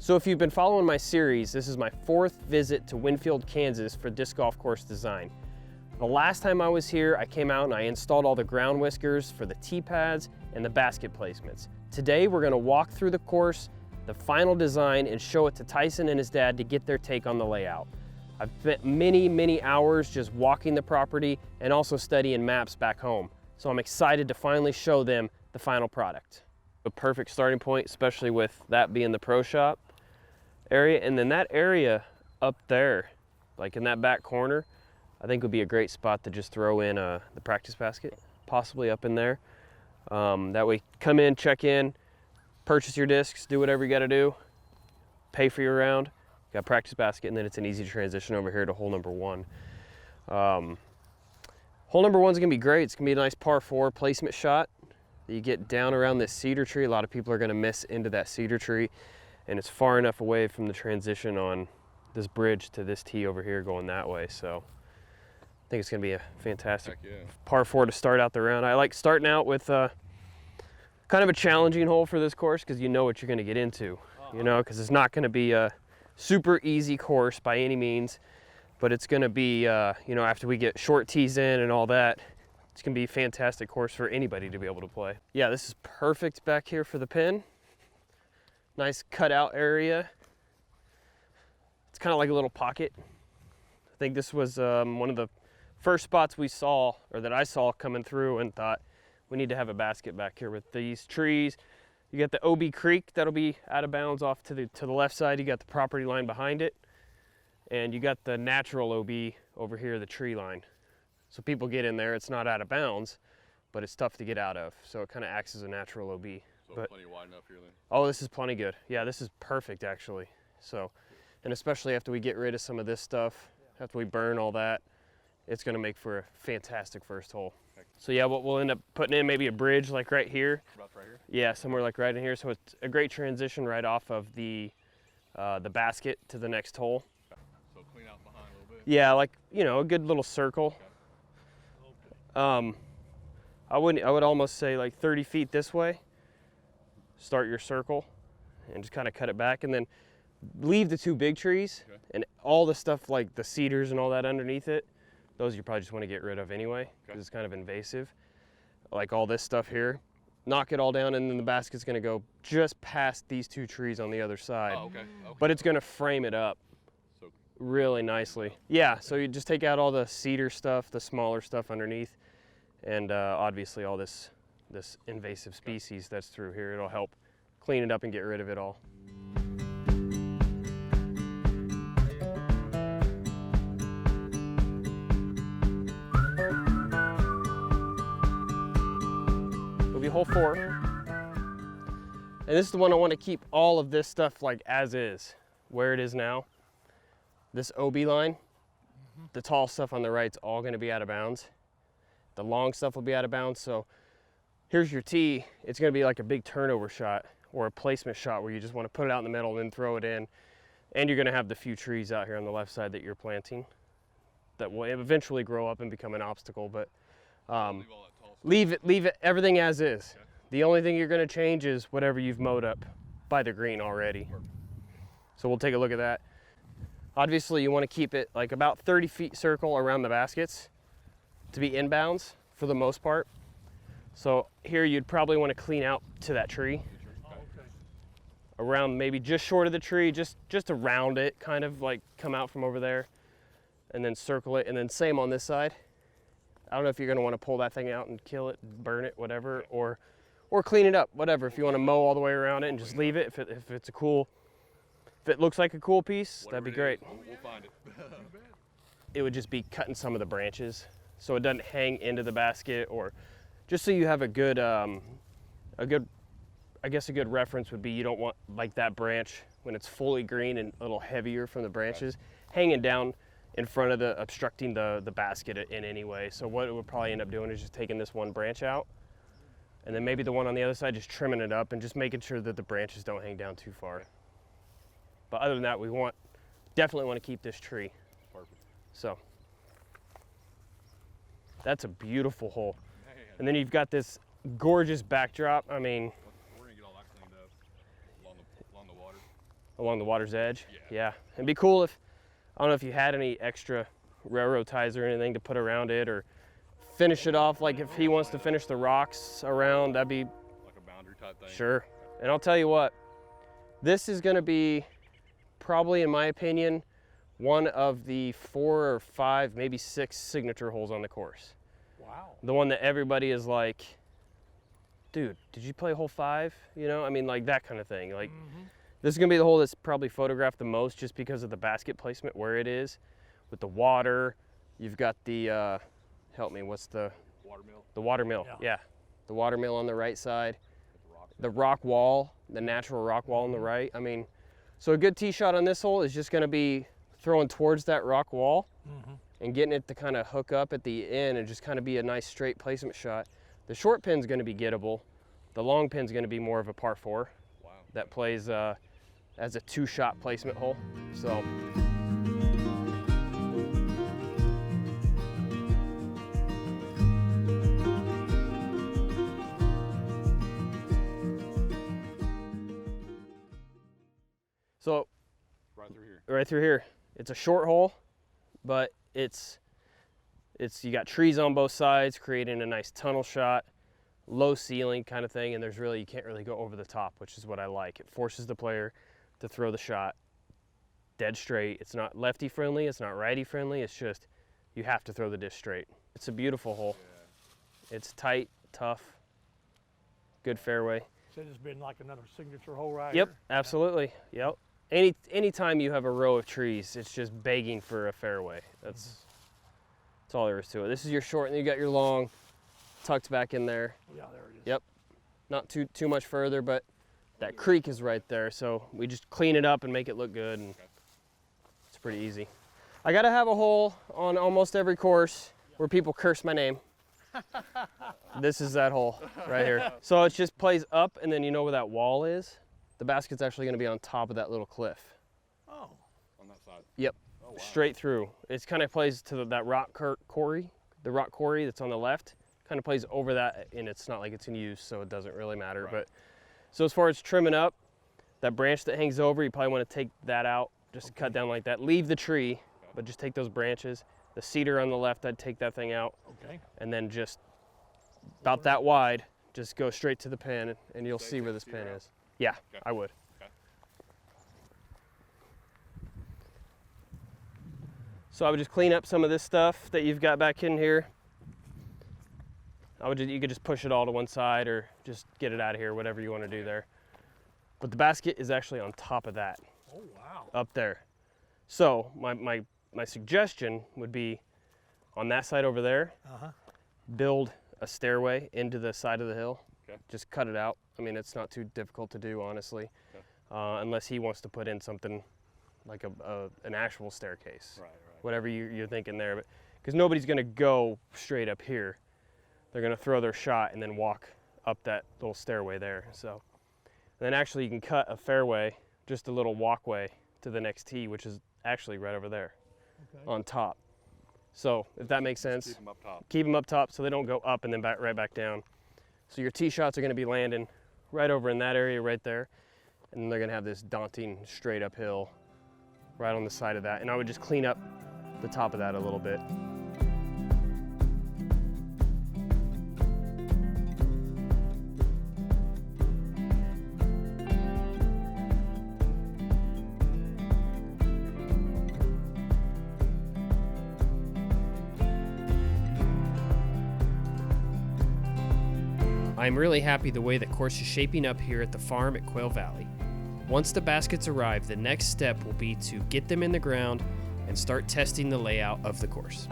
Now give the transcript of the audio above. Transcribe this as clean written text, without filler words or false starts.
So if you've been following my series, this is my 4th visit to Winfield, Kansas for disc golf course design. The last time I was here, I came out and I installed all the ground whiskers for the tee pads and the basket placements. Today, we're gonna walk through the course, the final design, and show it to Tyson and his dad to get their take on the layout. I've spent many hours just walking the property and also studying maps back home. So I'm excited to finally show them the final product. A perfect starting point, especially with that being the pro shop area. And then that area up there, like in that back corner, I think would be a great spot to just throw in the practice basket, possibly up in there. That way, come in, check in, purchase your discs, do whatever you gotta do, pay for your round, got a practice basket, and then it's an easy transition over here to hole number 1. Hole number 1 is gonna be great. It's gonna be a nice par 4 placement shot. You get down around this cedar tree. A lot of people are gonna miss into that cedar tree, and it's far enough away from the transition on this bridge to this tee over here going that way. So I think it's gonna be a fantastic par 4 to start out the round. I like starting out with kind of a challenging hole for this course because you know what you're gonna get into, you know, because it's not gonna be a super easy course by any means, but it's gonna be, you know, after we get short tees in and all that, it's gonna be a fantastic course for anybody to be able to play. Yeah, this is perfect back here for the pin. Nice cutout area. It's kind of like a little pocket. I think this was one of the first spots we saw, or that I saw coming through, and thought we need to have a basket back here with these trees. You got the OB Creek that'll be out of bounds off to the left side. You got the property line behind it, and you got the natural OB over here, the tree line. So people get in there, it's not out of bounds, but it's tough to get out of. So it kind of acts as a natural OB. So plenty wide enough here then? Oh, this is plenty good. Yeah, this is perfect actually. So, and especially after we get rid of some of this stuff, after we burn all that, it's gonna make for a fantastic first hole. So yeah, what we'll end up putting in maybe a bridge like right here. About right here? Yeah, somewhere like right in here. So it's a great transition right off of the basket to the next hole. So clean out behind a little bit? Yeah, like, you know, a good little circle. Okay. I would almost say like 30 feet this way. Start your circle and just kind of cut it back, and then leave the 2 big trees, and all the stuff like the cedars and all that underneath it, those you probably just want to get rid of anyway because it's kind of invasive. Like all this stuff here, knock it all down, and then the basket's going to go just past these 2 trees on the other side. Oh, okay. But it's going to frame it up really nicely. Yeah, so you just take out all the cedar stuff, the smaller stuff underneath, and obviously all this invasive species that's through here. It'll help clean it up and get rid of it all. It'll be hole 4. And this is the one I want to keep all of this stuff like as is, where it is now. This OB line, the tall stuff on the right's all going to be out of bounds. The long stuff will be out of bounds. So here's your tee. It's going to be like a big turnover shot or a placement shot where you just want to put it out in the middle and then throw it in. And you're going to have the few trees out here on the left side that you're planting that will eventually grow up and become an obstacle. But leave it everything as is. Okay. The only thing you're going to change is whatever you've mowed up by the green already. So we'll take a look at that. Obviously, you want to keep it like about 30 feet circle around the baskets to be inbounds for the most part. So here you'd probably want to clean out to that tree. Around maybe just short of the tree, just around it, kind of like come out from over there and then circle it, and then same on this side. I don't know if you're going to want to pull that thing out and kill it, burn it, whatever, or clean it up, whatever. If you want to mow all the way around it and just leave it, if it's a cool, if it looks like a cool piece, that'd be great. We'll find it. It would just be cutting some of the branches so it doesn't hang into the basket, or just so you have a good reference would be you don't want like that branch when it's fully green and a little heavier from the branches hanging down in front of obstructing the basket in any way. So what it would probably end up doing is just taking this one branch out, and then maybe the one on the other side just trimming it up and just making sure that the branches don't hang down too far. But other than that, we definitely want to keep this tree. Perfect. So that's a beautiful hole. Man. And then you've got this gorgeous backdrop. I mean, We're gonna get all that cleaned up along the water. along the water's edge. Yeah. It'd be cool if, I don't know if you had any extra railroad ties or anything to put around it, or finish it off, like if he wants to finish the rocks around, that'd be Like a boundary type thing. sure. And I'll tell you what, this is going to be probably, in my opinion, one of the 4 or 5, maybe 6 signature holes on the course. Wow. The one that everybody is like, dude, did you play hole 5? You know, I mean, like that kind of thing. Like, this is going to be the hole that's probably photographed the most, just because of the basket placement where it is with the water. You've got the help me, what's the Watermill. the water mill? Yeah. Yeah, the water mill on the right side, Rock. the rock wall, the natural rock wall on the right. I mean, so a good tee shot on this hole is just going to be throwing towards that rock wall and getting it to kind of hook up at the end and just kind of be a nice straight placement shot. The short pin's going to be gettable. The long pin's going to be more of a par 4 Wow. that plays as a 2-shot placement hole. So. So Right through here. right through here, it's a short hole, but it's you got trees on both sides, creating a nice tunnel shot, low ceiling kind of thing, and you can't really go over the top, which is what I like. It forces the player to throw the shot dead straight. It's not lefty friendly, it's not righty friendly, it's just you have to throw the disc straight. It's a beautiful hole. Yeah. It's tight, tough, good fairway. So it's been like another signature hole right Yep, here. absolutely. Yep. Anytime you have a row of trees, it's just begging for a fairway. That's all there is to it. This is your short, and you got your long tucked back in there. Yeah, there it is. Yep. Not too much further, but that creek is right there, so we just clean it up and make it look good, and it's pretty easy. I gotta have a hole on almost every course where people curse my name. This is that hole right here. So it just plays up, and then you know where that wall is? The basket's actually gonna be on top of that little cliff. Oh. On that side. Yep, Oh, wow. straight through. It kind of plays to that rock quarry, the rock quarry that's on the left, kind of plays over that, and it's not like it's in use, so it doesn't really matter. Right. But so as far as trimming up, that branch that hangs over, you probably want to take that out, just cut down like that. Leave the tree, but just take those branches. The cedar on the left, I'd take that thing out, Okay. and then just about that wide, just go straight to the pin, and you'll see where this pin is. Yeah, Okay. I would. Okay. So I would just clean up some of this stuff that you've got back in here. You could just push it all to one side or just get it out of here, whatever you want to do there. But the basket is actually on top of that, Oh, wow. up there. So my suggestion would be on that side over there, build a stairway into the side of the hill. Okay. Just cut it out. I mean, it's not too difficult to do, honestly, Okay. Unless he wants to put in something like an actual staircase. Right. Whatever you're thinking there, but because nobody's going to go straight up here, they're going to throw their shot and then walk up that little stairway there. So and then actually you can cut a fairway, just a little walkway to the next tee, which is actually right over there on top. So if that makes sense, Keep them up top. keep them up top so they don't go up and then right back down. So your tee shots are going to be landing right over in that area right there, and then they're going to have this daunting straight uphill right on the side of that. And I would just clean up the top of that a little bit. I'm really happy the way the course is shaping up here at the farm at Quail Valley. Once the baskets arrive, the next step will be to get them in the ground and start testing the layout of the course.